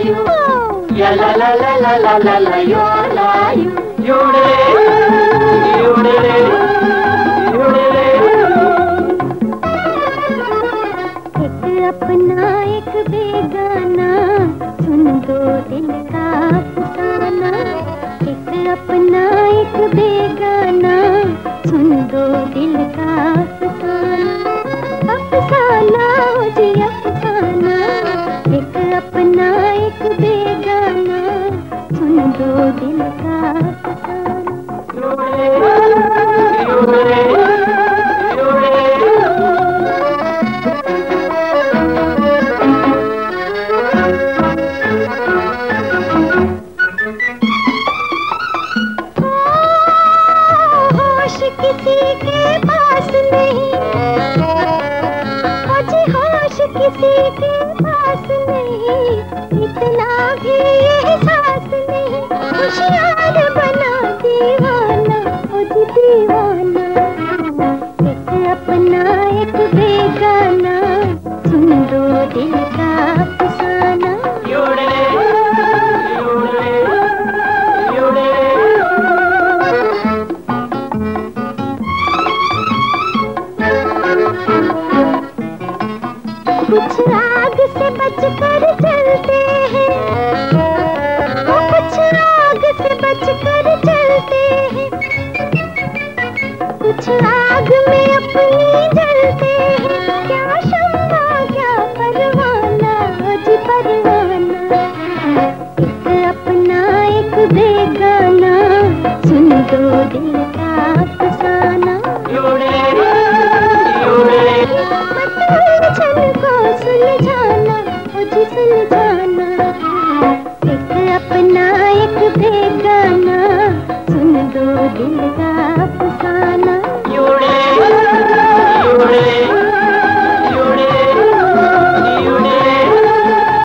you. Ya la la la la la la la, you. एक अपना एक बेगाना, सुन दो दिल का अफसाना। एक अपना एक बेगाना, सुन दो दिल का अफसाना। अफसाना हो जी अफसाना, एक अपना एक बेगाना, सुन दो दिल का अफसाना। होश किसी के पास नहीं, मुझे होश किसी के पास नहीं, इतना भी एहसास नहीं। खुशियाँ